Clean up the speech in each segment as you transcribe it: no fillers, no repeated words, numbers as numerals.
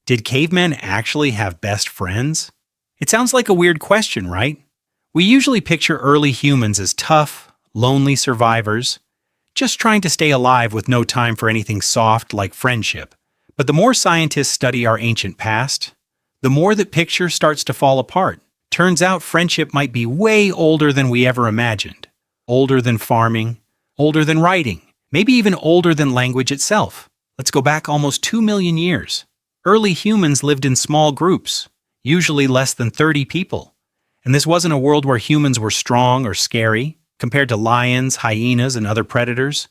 Did cavemen actually have best friends? It sounds like a weird question, right? We usually picture early humans as tough, lonely survivors, just trying to stay alive with no time for anything soft like friendship. But the more scientists study our ancient past, the more that picture starts to fall apart. Turns out friendship might be way older than we ever imagined. Older than farming, older than writing, maybe even older than language itself. Let's go back almost 2 million years. Early humans lived in small groups, usually less than 30 people. And this wasn't a world where humans were strong or scary. Compared to lions, hyenas, and other predators,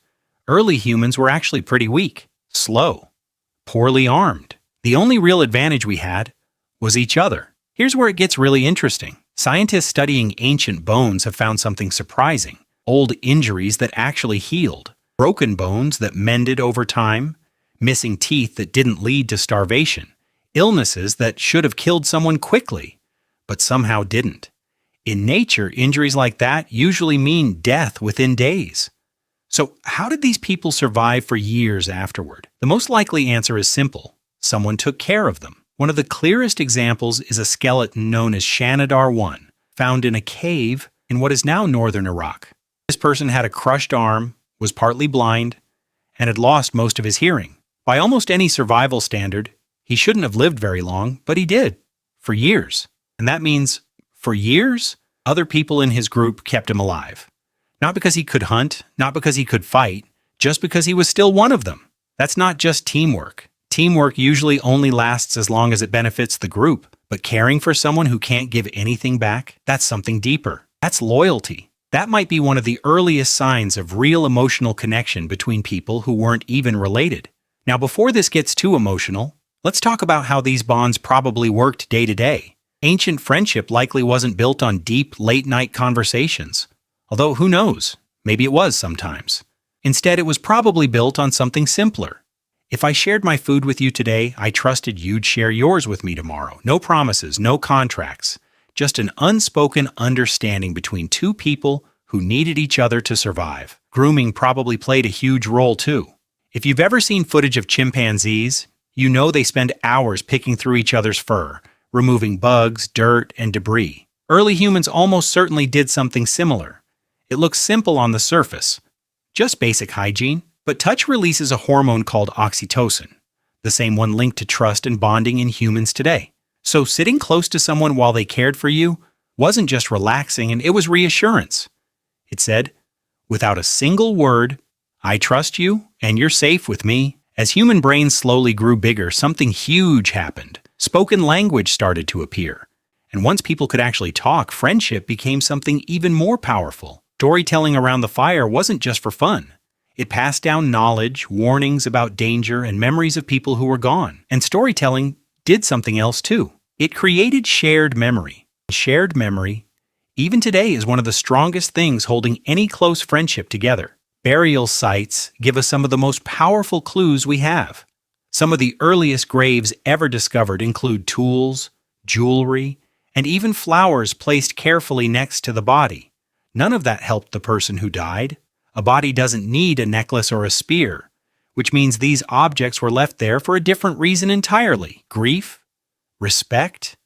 early humans were actually pretty weak, slow, poorly armed. The only real advantage we had was each other. Here's where it gets really interesting. Scientists studying ancient bones have found something surprising. Old injuries that actually healed, broken bones that mended over time, missing teeth that didn't lead to starvation, illnesses that should have killed someone quickly, but somehow didn't. In nature, injuries like that usually mean death within days. So how did these people survive for years afterward? The most likely answer is simple. Someone took care of them. One of the clearest examples is a skeleton known as Shanidar I, found in a cave in what is now northern Iraq. This person had a crushed arm, was partly blind, and had lost most of his hearing. By almost any survival standard, he shouldn't have lived very long, but he did, for years. And that means, for years, other people in his group kept him alive. Not because he could hunt, not because he could fight, just because he was still one of them. That's not just teamwork. Teamwork usually only lasts as long as it benefits the group, but caring for someone who can't give anything back, that's something deeper. That's loyalty. That might be one of the earliest signs of real emotional connection between people who weren't even related. Now, before this gets too emotional, let's talk about how these bonds probably worked day to day. Ancient friendship likely wasn't built on deep, late-night conversations. Although, who knows? Maybe it was sometimes. Instead, it was probably built on something simpler. If I shared my food with you today, I trusted you'd share yours with me tomorrow. No promises, no contracts. Just an unspoken understanding between two people who needed each other to survive. Grooming probably played a huge role, too. If you've ever seen footage of chimpanzees, you know they spend hours picking through each other's fur, removing bugs, dirt, and debris. Early humans almost certainly did something similar. It looks simple on the surface, just basic hygiene, but touch releases a hormone called oxytocin, the same one linked to trust and bonding in humans today. So sitting close to someone while they cared for you wasn't just relaxing, and it was reassurance. It said, without a single word, I trust you and you're safe with me. As human brains slowly grew bigger, something huge happened. Spoken language started to appear. And once people could actually talk, friendship became something even more powerful. Storytelling around the fire wasn't just for fun. It passed down knowledge, warnings about danger, and memories of people who were gone. And storytelling did something else too. It created shared memory. Shared memory, even today, is one of the strongest things holding any close friendship together. Burial sites give us some of the most powerful clues we have. Some of the earliest graves ever discovered include tools, jewelry, and even flowers placed carefully next to the body. None of that helped the person who died. A body doesn't need a necklace or a spear, which means these objects were left there for a different reason entirely. Grief, respect,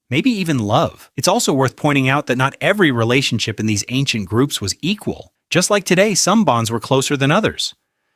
maybe even love. It's also worth pointing out that not every relationship in these ancient groups was equal. Just like today, some bonds were closer than others.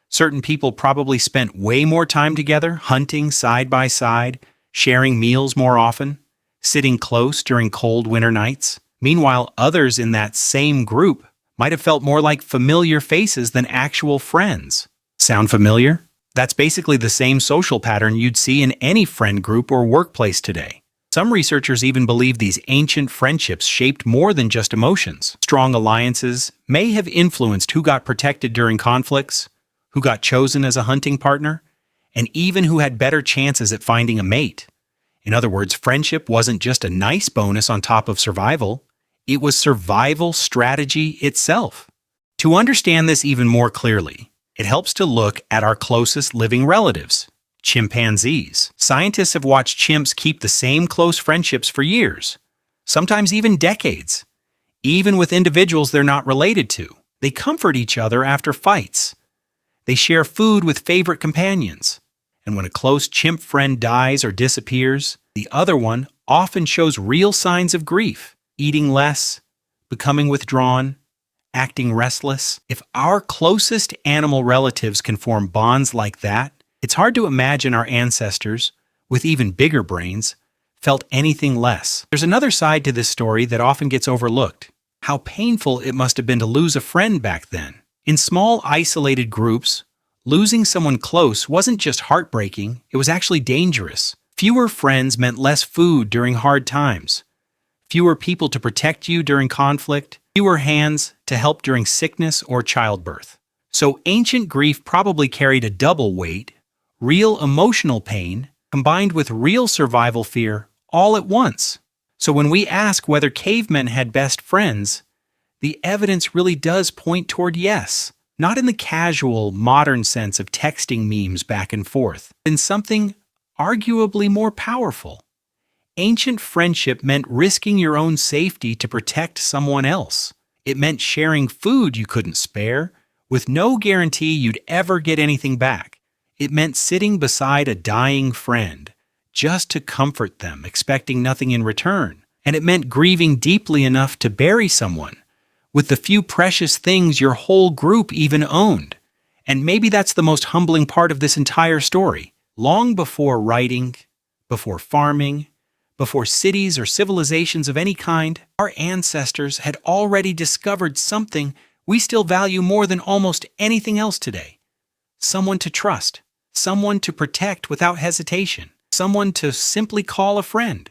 Certain people probably spent way more time together, hunting side by side, sharing meals more often, sitting close during cold winter nights. Meanwhile, others in that same group might have felt more like familiar faces than actual friends. Sound familiar? That's basically the same social pattern you'd see in any friend group or workplace today. Some researchers even believe these ancient friendships shaped more than just emotions. Strong alliances may have influenced who got protected during conflicts, who got chosen as a hunting partner, and even who had better chances at finding a mate. In other words, friendship wasn't just a nice bonus on top of survival, it was survival strategy itself. To understand this even more clearly, it helps to look at our closest living relatives, chimpanzees. Scientists have watched chimps keep the same close friendships for years, sometimes even decades, even with individuals they're not related to. They comfort each other after fights. They share food with favorite companions. And when a close chimp friend dies or disappears, the other one often shows real signs of grief, eating less, becoming withdrawn, acting restless. If our closest animal relatives can form bonds like that, it's hard to imagine our ancestors, with even bigger brains, felt anything less. There's another side to this story that often gets overlooked. How painful it must have been to lose a friend back then. In small, isolated groups, losing someone close wasn't just heartbreaking, it was actually dangerous. Fewer friends meant less food during hard times, fewer people to protect you during conflict, fewer hands to help during sickness or childbirth. So ancient grief probably carried a double weight, real emotional pain combined with real survival fear all at once. So when we ask whether cavemen had best friends, the evidence really does point toward yes. Not in the casual, modern sense of texting memes back and forth, in something arguably more powerful. Ancient friendship meant risking your own safety to protect someone else. It meant sharing food you couldn't spare, with no guarantee you'd ever get anything back. It meant sitting beside a dying friend, just to comfort them, expecting nothing in return. And it meant grieving deeply enough to bury someone, with the few precious things your whole group even owned. And maybe that's the most humbling part of this entire story. Long before writing, before farming, before cities or civilizations of any kind, our ancestors had already discovered something we still value more than almost anything else today. Someone to trust, someone to protect without hesitation, someone to simply call a friend.